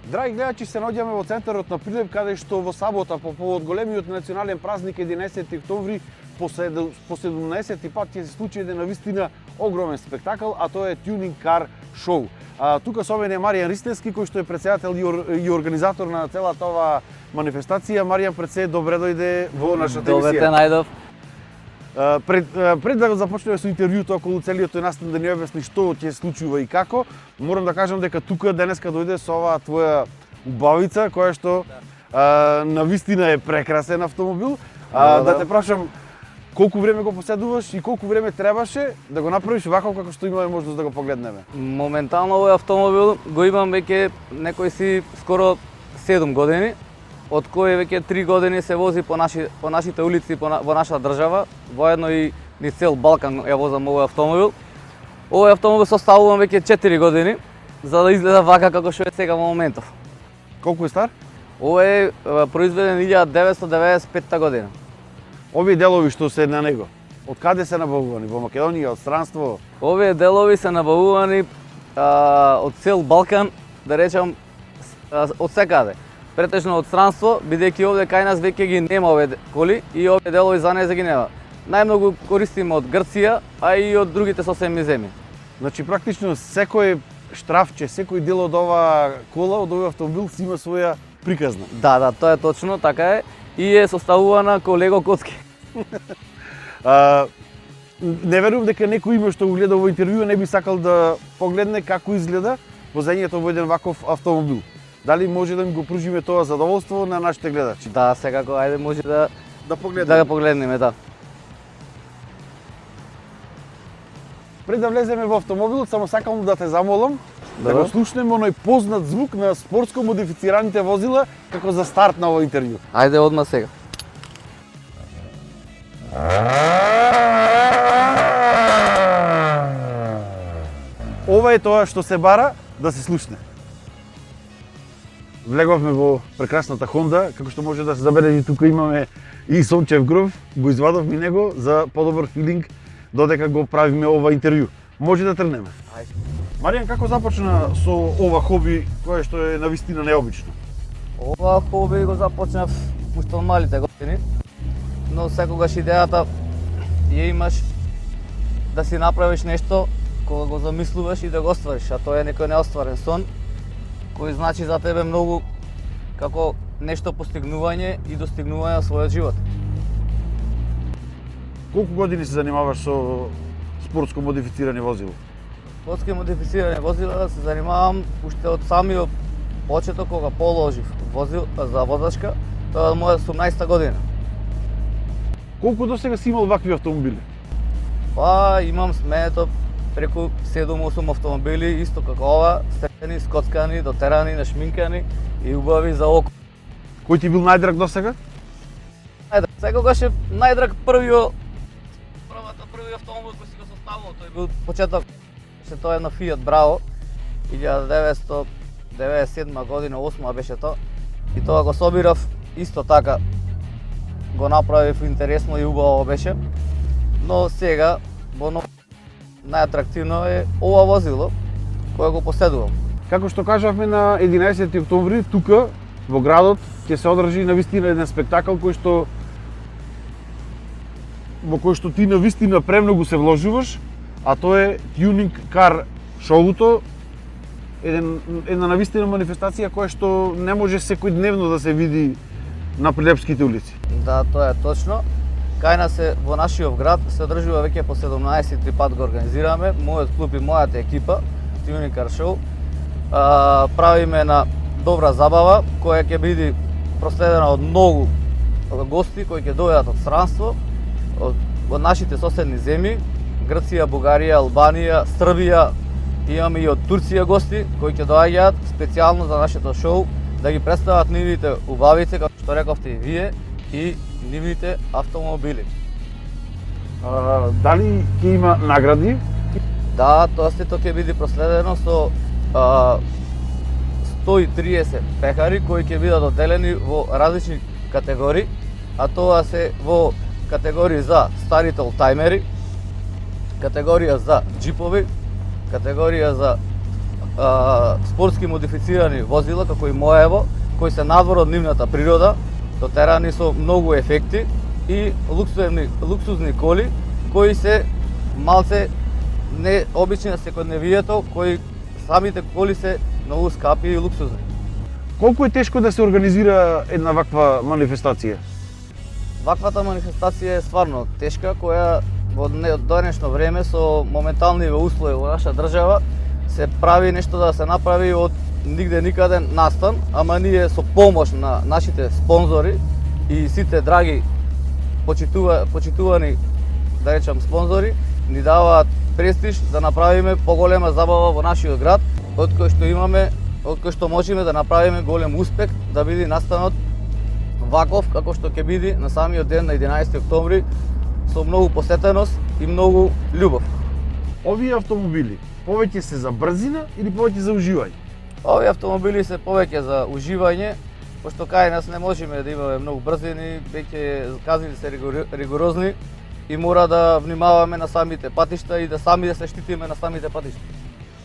Драги гледачи, се наоѓаме во центарот на Прилеп, каде што во сабота по повод големиот национален празник 11 октомври по 17 пат ќе се случи еден навистина огромен спектакл, а тоа е Tuning Car Show. Тука со мене е Маријан Ристевски, кој што е председател и организатор на целата оваа манифестација. Маријан, пред се, добре дојде во нашата емисија. Добре те најдов. Пред да го започнеме со интервјуто околу целиот тој настан да ни објасни што ќе случува и како, морам да кажам дека тука денеска дојде со оваа твоја убавица, која што навистина е прекрасен автомобил. Да те прашам, колку време го поседуваш и колку време требаше да го направиш вака како што имаме можност да го погледнеме? Моментално овој автомобил го имам веќе некои си скоро 7 години, од кои веќе 3 години се вози по нашите улици во нашата држава, воедно и низ цел Балкан ја возам овој автомобил. Овој автомобил составувам веќе 4 години, за да изгледа вака како што е сега во моментов. Колку е стар? Овој е произведен 1995 година. Овие делови што се на него, од каде се набавувани? Во Македонија, од странство? Овие делови се набавувани од цел Балкан, да речам, од секаде. Претежно од странство, бидејќи овде кај нас веќе ги нема овие коли и овие делови за незе ги нема. Најмногу користиме од Грција, а и од другите соседни земји. Значи практично секој штрафче, секој дел од оваа кола, од овој автомобил си има своја приказна. Да, тоа е точно, така е. И е составувана ко лего коцки. Не верувам дека некој има што го гледа во интервју не би сакал да погледне како изгледа возењето во еден ваков автомобил. Дали може да ми го пружиме тоа задоволство на нашите гледачи? Да, секако, ајде може да погледнеме. Да го погледнеме, да. Пред да влеземе во автомобилот, само сакам да те замолам да го слушнеме оној познат звук на спортско модифицираните возила како за старт на овој интервју. Ајде одма сега. Ова е тоа што се бара да се слушне. Влеговме во прекрасната Honda, како што може да се забележи, тука имаме и сончев гров, го извадовме него за подобар филинг додека го правиме ова интервју. Може да тргнеме. Ајде. Маријан, како започна со ова хоби кое што е навистина необично? Ова хоби го започнав уште од малите години, но секогаш идејата ја имаш да си направиш нешто кога го замислуваш и да го оствариш, а тоа е некој неостварен сон, кој значи за тебе многу како нешто постигнување и достигнување на својот живот. Колку години се занимаваш со спортско модифицирани возила? Спортски модифицирани возила се занимавам уште од самиот почеток кога положив возил за возачка, тоа е моја 18-та година. Колку досега си имал вакви автомобили? Па имам сменето преку 7-8 автомобили, исто како ова, степени, скоцкани, дотерани, нашминкани и убави за око. Кој ти бил најдраг досега? Најдраг, секогаш е најдраг првиот автомобил кој си го составувал, тој бил почеток, тоа е на Fiat Bravo, 1997 година, 8 беше тоа, и тоа го собирав исто така, го направив интересно и убаво беше, но сега, најатрактивно е ова возило, кое го поседувам. Како што кажавме на 11 октомври, тука во градот ќе се одржи навистина еден спектакл во кој што ти навистина премногу се вложуваш, а тоа е Tuning Car Show-то, една навистина манифестација која што не може секојдневно да се види на прилепските улици. Да, тоа е точно. Кај нас во нашиот град се одржува веќе по 17 пат го организираме, мојот клуб и мојата екипа, Tuning Car Show. Правиме на добра забава, која ќе биде проследена од многу гости кои ќе дојдат од странство, од нашите соседни земји, Грција, Бугарија, Албанија, Србија, имаме и од Турција гости кои ќе доаѓаат специјално за нашето шоу да ги представат нивните убавици, како што рековте и вие, и нивните автомобили. Дали ќе има награди? Да, тоа сето ќе биде проследено со 130 пехари кои ќе бидат одделени во различни категории, а тоа се во категорија за старите олтајмери, категорија за джипови, категорија за спортски модифицирани возила, како и моево, кои се надвор од нивната природа, дотерани со многу ефекти и луксузни коли, кои се малце необични на секојдневието, кои самите коли се многу скапи и луксузни. Колку е тешко да се организира една ваква манифестација? Ваквата манифестација е стварно тешка, која во денешно време со моментални услови во наша држава се прави нешто да се направи од нигде никаде настан, ама ние со помош на нашите спонзори и сите драги почитувани, да речам, спонзори, ни даваат престиж да направиме поголема забава во нашиот град, од кој што можеме да направиме голем успех да биде настанот ваков како што ќе биде на самиот ден на 11 октомври со многу посетеност и многу љубов. Овие автомобили повеќе се за брзина или повеќе за уживање? Овие автомобили се повеќе за уживање, пошто кај нас не можеме да имаме многу брзини, веќе казните се ригорозни и мора да внимаваме на самите патишта и да сами да се штитиме на самите патишта.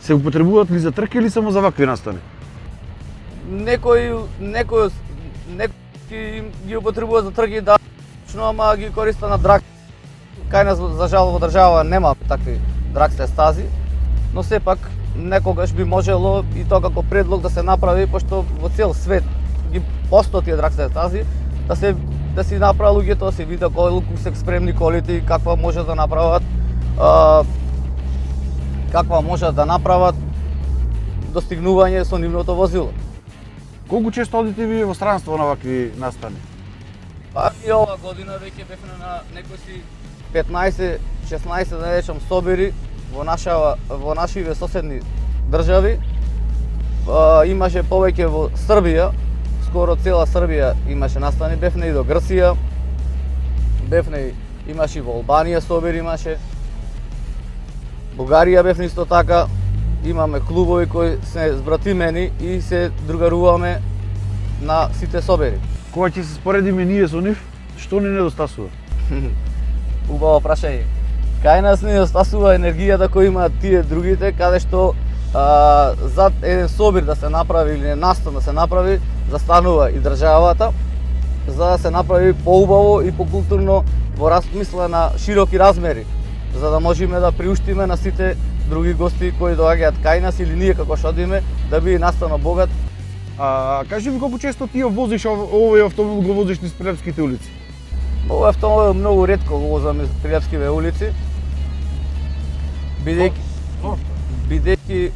Се употребуваат ли за трка или само за вакви настани? Некои ги употребуваат за трки, да, ама ги користат на драк. Кај нас за жал во држава нема такви драксте стази, но сепак некогаш би можело и тоа како предлог да се направи, пошто во цел свет ги постои тие драксте стази, да си направи луѓето, да се види колку се спремни колите и каква може да направат достигнување со нивното возило. Колку често одите вие во странство на вакви настани? Па и ова година веќе бевме на некои 15-16 да речам собери во нашиве соседни држави. Имаше повеќе во Србија, скоро цела Србија имаше настани, бевне и до Грција, имаше и во Албанија собери имаше. Бугарија бевне исто така, имаме клубови кои се збратимени и се другаруваме на сите собери. Кога ќе се споредиме ние со нив, што ни недостасува? Убаво прашање. Кај нас не недостасува енергијата која имаат тие другите, каде што зад еден собир да се направи или настан да се направи, застанува и државата, за да се направи поубаво и покултурно во размисла на широки размери, за да можеме да приуштиме на сите други гости кои доаѓаат кај нас или ние како што одиме да биде настанот богат. Кажи ми колку често ти возиш овој автомобил, го возиш низ Прилепските улици? Овој автомобил многу ретко го возам низ Прилепските улици, бидејќи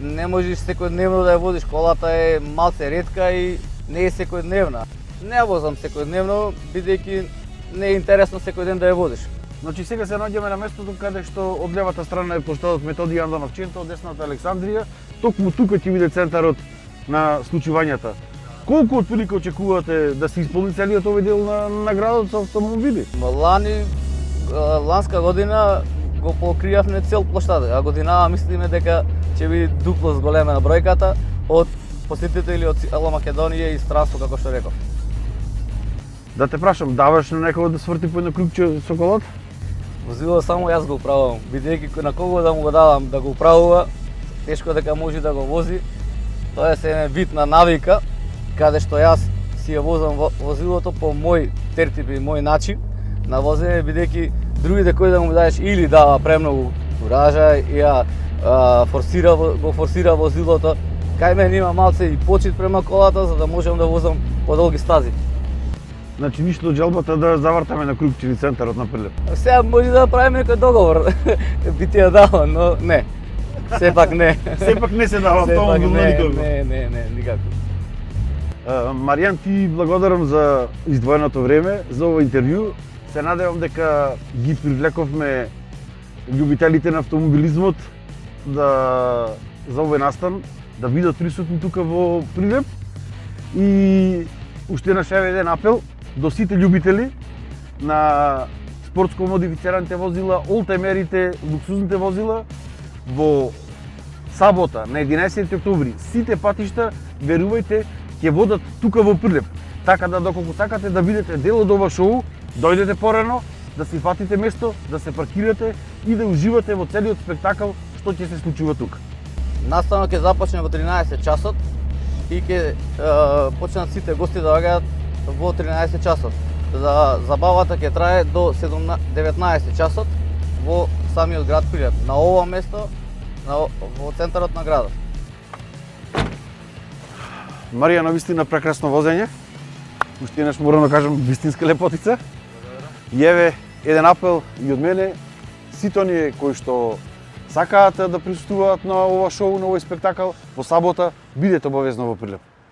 не можеш секојдневно да ја возиш, колата е малце ретка и не е секојдневна. Не ја возам секојдневно, бидејќи не е интересно секој ден да ја возиш. Значи сега се наоѓаме на местото каде што од левата страна е плоштадот Методи Јанданов Ченто, од десната Александрија, токму тука ќе биде центарот на случувањата. Колку отприлика очекувате да се исполни целиот овој дел на градот со автомобили? Ланска година го покријавме цел плоштад, а годинава мислиме дека ќе биде дупло зголемена бројката од посетители од цела Македонија и странство, како што реков. Да те прашам, даваш на некој да сврти по едно клуче со колата? Возило само јас го управувам, бидејќи на кого да му го давам да го управува, тешко дека може да го вози. Тоа е се вид на навика, каде што јас си ја возам возилото по мој тертип и мој начин на возење, бидејќи другите кои да му дадеш или дава премногу куража и ја форсира возилото, кај мене има малце и почит према колата за да можам да возам по долги стази. Значи ништо од жалбата да завртаме на Крупчини центарот на Прилеп. Сега може да правиме некој договор, би ти ја дала, но не. Сепак не. Сепак не се дава автомобил на никого. Не, никако. Маријан, ти благодарам за издвоеното време, за ова интервју. Се надевам дека ги привлековме љубителите на автомобилизмот за овој настан, да бидат присутни тука во Прилеп. И уште еден апел до сите љубители на спортско модифицираните возила, олтемерите, луксузните возила. Во сабота на 11 октомври сите патишта, верувајте, ќе водат тука во Прилеп. Така да доколку сакате да бидете дел од ова шоу, дојдете порано, да си фатите место, да се паркирате и да уживате во целиот спектакл што ќе се случува тука? Настанот ќе започне во 13 часот и ќе почнат сите гости да доаѓаат во 13 часот. Забавата ќе трае до 19 часот во самиот град Прилеп, на ова место, во центарот на градот. Марија, навистина прекрасно возење. Уште еднаш морам да кажам вистинска лепотица. И еве еден апел и од мене, сите оние кои што сакаат да присуствуваат на ова шоу, на овој спектакл, во сабота, бидете обавезно во Прилеп.